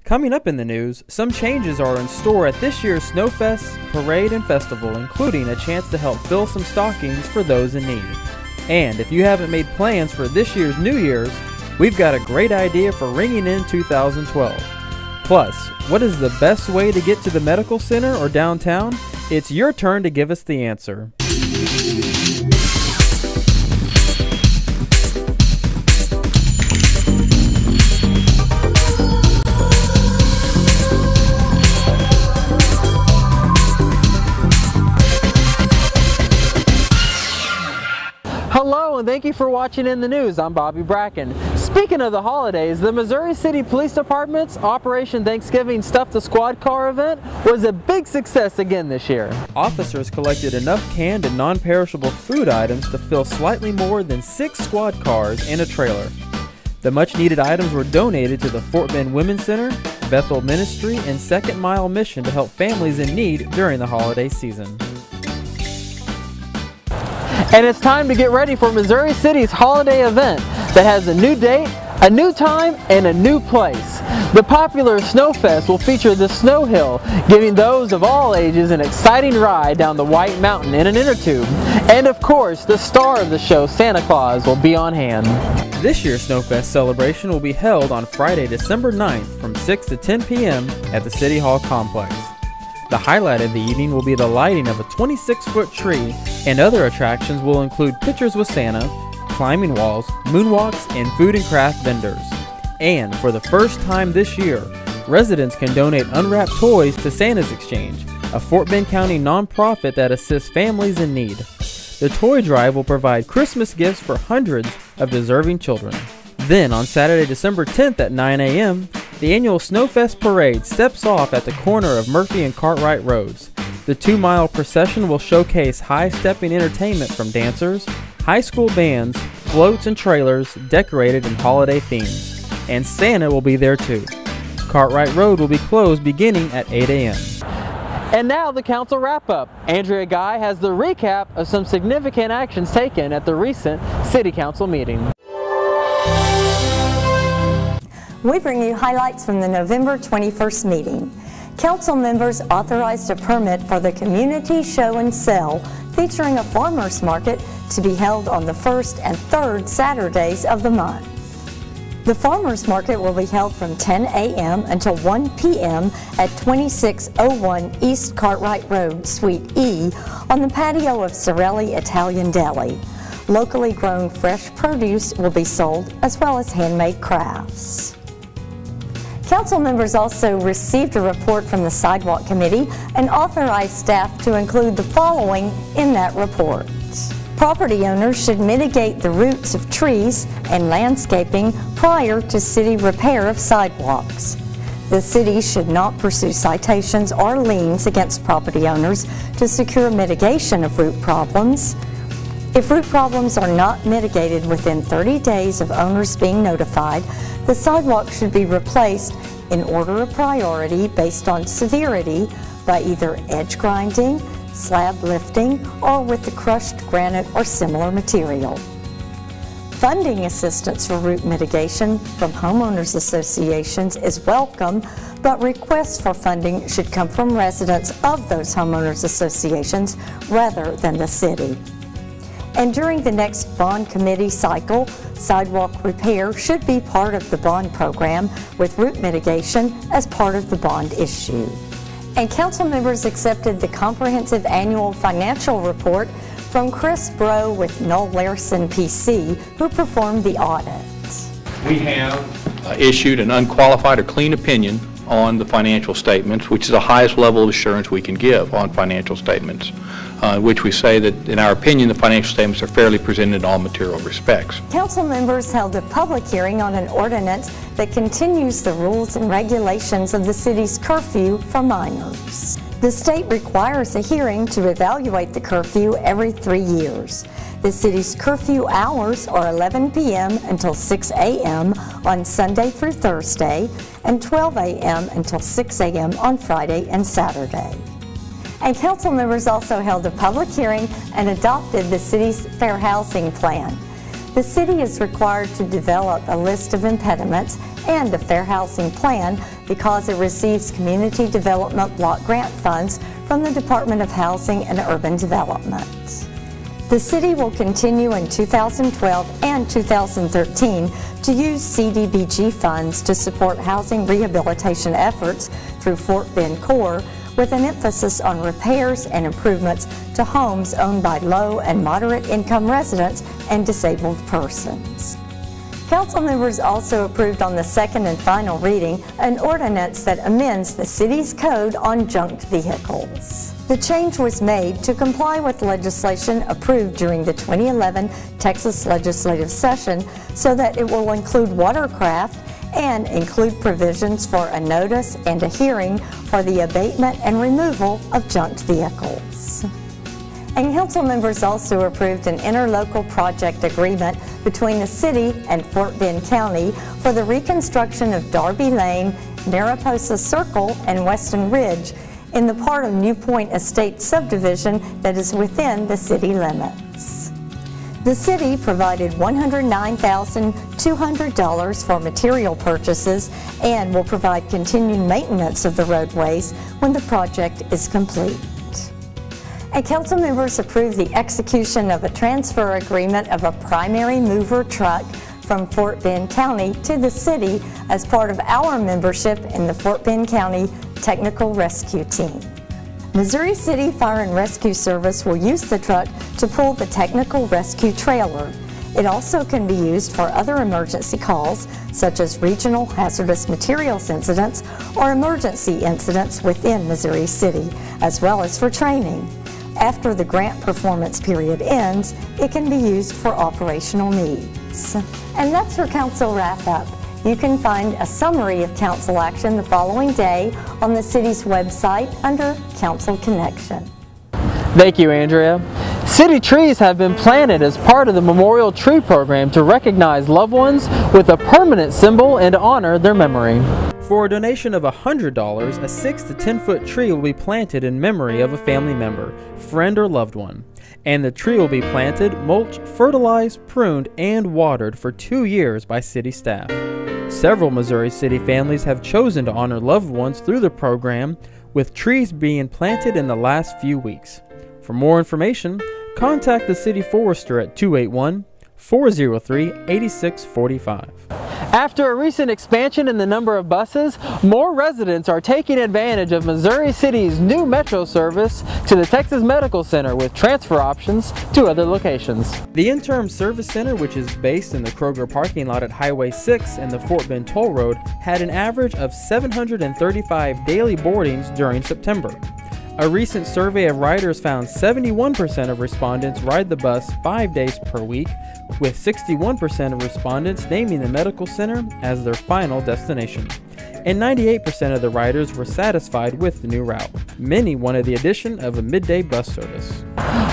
Coming up in the news, some changes are in store at this year's Snowfest Parade and Festival, including a chance to help fill some stockings for those in need. And if you haven't made plans for this year's New Year's, we've got a great idea for ringing in 2012. Plus, what is the best way to get to the medical center or downtown? It's your turn to give us the answer. Hello and thank you for watching In the News. I'm Bobby Bracken. Speaking of the holidays, the Missouri City Police Department's Operation Thanksgiving Stuff the Squad Car event was a big success again this year. Officers collected enough canned and non-perishable food items to fill slightly more than 6 squad cars and a trailer. The much-needed items were donated to the Fort Bend Women's Center, Bethel Ministry, and Second Mile Mission to help families in need during the holiday season. And it's time to get ready for Missouri City's holiday event that has a new date, a new time, and a new place. The popular Snowfest will feature the Snow Hill, giving those of all ages an exciting ride down the White Mountain in an inner tube. And of course, the star of the show, Santa Claus, will be on hand. This year's Snowfest celebration will be held on Friday, December 9th from 6 to 10 p.m. at the City Hall complex. The highlight of the evening will be the lighting of a 26-foot tree, and other attractions will include pictures with Santa, climbing walls, moonwalks, and food and craft vendors. And for the first time this year, residents can donate unwrapped toys to Santa's Exchange, a Fort Bend County nonprofit that assists families in need. The toy drive will provide Christmas gifts for hundreds of deserving children. Then on Saturday, December 10th at 9 a.m., the annual Snowfest Parade steps off at the corner of Murphy and Cartwright Roads. The 2-mile procession will showcase high-stepping entertainment from dancers, high school bands, floats and trailers decorated in holiday themes. And Santa will be there too. Cartwright Road will be closed beginning at 8 a.m. And now the council wrap-up. Andrea Guy has the recap of some significant actions taken at the recent City Council meeting. We bring you highlights from the November 21st meeting. Council members authorized a permit for the Community Show and Sell featuring a farmers market to be held on the first and third Saturdays of the month. The farmers market will be held from 10 a.m. until 1 p.m. at 2601 East Cartwright Road, Suite E, on the patio of Sorelli Italian Deli. Locally grown fresh produce will be sold, as well as handmade crafts. Council members also received a report from the Sidewalk Committee and authorized staff to include the following in that report. Property owners should mitigate the roots of trees and landscaping prior to city repair of sidewalks. The city should not pursue citations or liens against property owners to secure mitigation of root problems. If root problems are not mitigated within 30 days of owners being notified, the sidewalk should be replaced in order of priority based on severity by either edge grinding, slab lifting, or with the crushed granite or similar material. Funding assistance for root mitigation from homeowners associations is welcome, but requests for funding should come from residents of those homeowners associations rather than the city. And during the next bond committee cycle, sidewalk repair should be part of the bond program, with root mitigation as part of the bond issue. And council members accepted the comprehensive annual financial report from Chris Bro with Noel Larson PC, who performed the audit. We have issued an unqualified or clean opinion on the financial statements, which is the highest level of assurance we can give on financial statements, which we say that, in our opinion, the financial statements are fairly presented in all material respects. Council members held a public hearing on an ordinance that continues the rules and regulations of the city's curfew for minors. The state requires a hearing to evaluate the curfew every 3 years. The city's curfew hours are 11 p.m. until 6 a.m. on Sunday through Thursday, and 12 a.m. until 6 a.m. on Friday and Saturday. And council members also held a public hearing and adopted the city's fair housing plan. The city is required to develop a list of impediments and a fair housing plan because it receives Community Development Block Grant funds from the Department of Housing and Urban Development. The city will continue in 2012 and 2013 to use CDBG funds to support housing rehabilitation efforts through Fort Bend Core, with an emphasis on repairs and improvements to homes owned by low and moderate income residents and disabled persons. Council members also approved on the second and final reading an ordinance that amends the city's code on junked vehicles. The change was made to comply with legislation approved during the 2011 Texas legislative session so that it will include watercraft and include provisions for a notice and a hearing for the abatement and removal of junked vehicles. And council members also approved an interlocal project agreement between the city and Fort Bend County for the reconstruction of Darby Lane, Mariposa Circle, and Weston Ridge in the part of New Point Estate subdivision that is within the city limits. The city provided $109,200 for material purchases and will provide continued maintenance of the roadways when the project is complete. And council members approved the execution of a transfer agreement of a primary mover truck from Fort Bend County to the city as part of our membership in the Fort Bend County Technical Rescue Team. Missouri City Fire and Rescue Service will use the truck to pull the technical rescue trailer. It also can be used for other emergency calls, such as regional hazardous materials incidents or emergency incidents within Missouri City, as well as for training. After the grant performance period ends, it can be used for operational needs. And that's your council wrap-up. You can find a summary of council action the following day on the city's website under Council Connection. Thank you, Andrea. City trees have been planted as part of the Memorial Tree Program to recognize loved ones with a permanent symbol and to honor their memory. For a donation of $100, a 6 to 10 foot tree will be planted in memory of a family member, friend, or loved one. And the tree will be planted, mulched, fertilized, pruned, and watered for 2 years by city staff. Several Missouri City families have chosen to honor loved ones through the program, with trees being planted in the last few weeks. For more information, contact the city forester at 281-403-8645. After a recent expansion in the number of buses, more residents are taking advantage of Missouri City's new Metro service to the Texas Medical Center with transfer options to other locations. The interim service center, which is based in the Kroger parking lot at Highway 6 and the Fort Bend Toll Road, had an average of 735 daily boardings during September. A recent survey of riders found 71% of respondents ride the bus 5 days per week, with 61% of respondents naming the medical center as their final destination. And 98% of the riders were satisfied with the new route. Many wanted the addition of a midday bus service.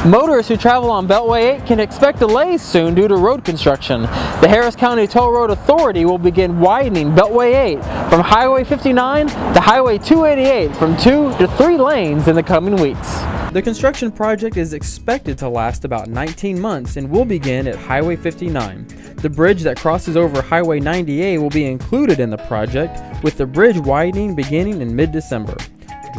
Motorists who travel on Beltway 8 can expect delays soon due to road construction. The Harris County Toll Road Authority will begin widening Beltway 8 from Highway 59 to Highway 288 from 2 to 3 lanes in the coming weeks. The construction project is expected to last about 19 months and will begin at Highway 59. The bridge that crosses over Highway 90A will be included in the project, with the bridge widening beginning in mid-December.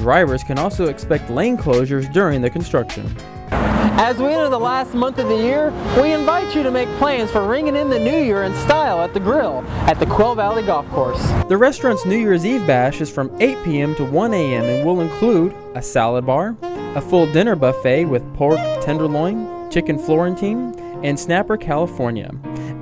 Drivers can also expect lane closures during the construction. As we enter the last month of the year, we invite you to make plans for ringing in the new year in style at the Grill at the Quail Valley Golf Course. The restaurant's New Year's Eve bash is from 8 p.m. to 1 a.m. and will include a salad bar, a full dinner buffet with pork tenderloin, chicken Florentine, and snapper California,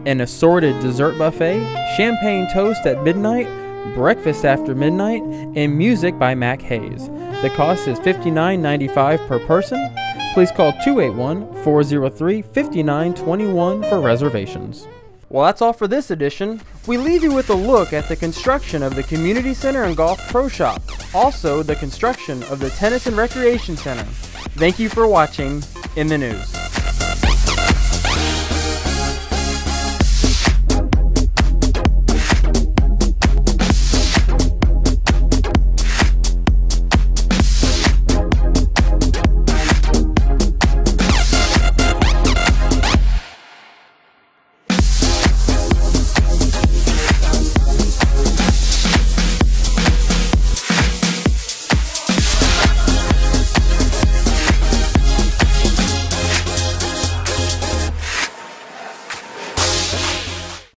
an assorted dessert buffet, champagne toast at midnight, breakfast after midnight, and music by Mac Hayes. The cost is $59.95 per person. Please call 281-403-5921 for reservations. Well, that's all for this edition. We leave you with a look at the construction of the Community Center and Golf Pro Shop, also the construction of the Tennis and Recreation Center. Thank you for watching In the News.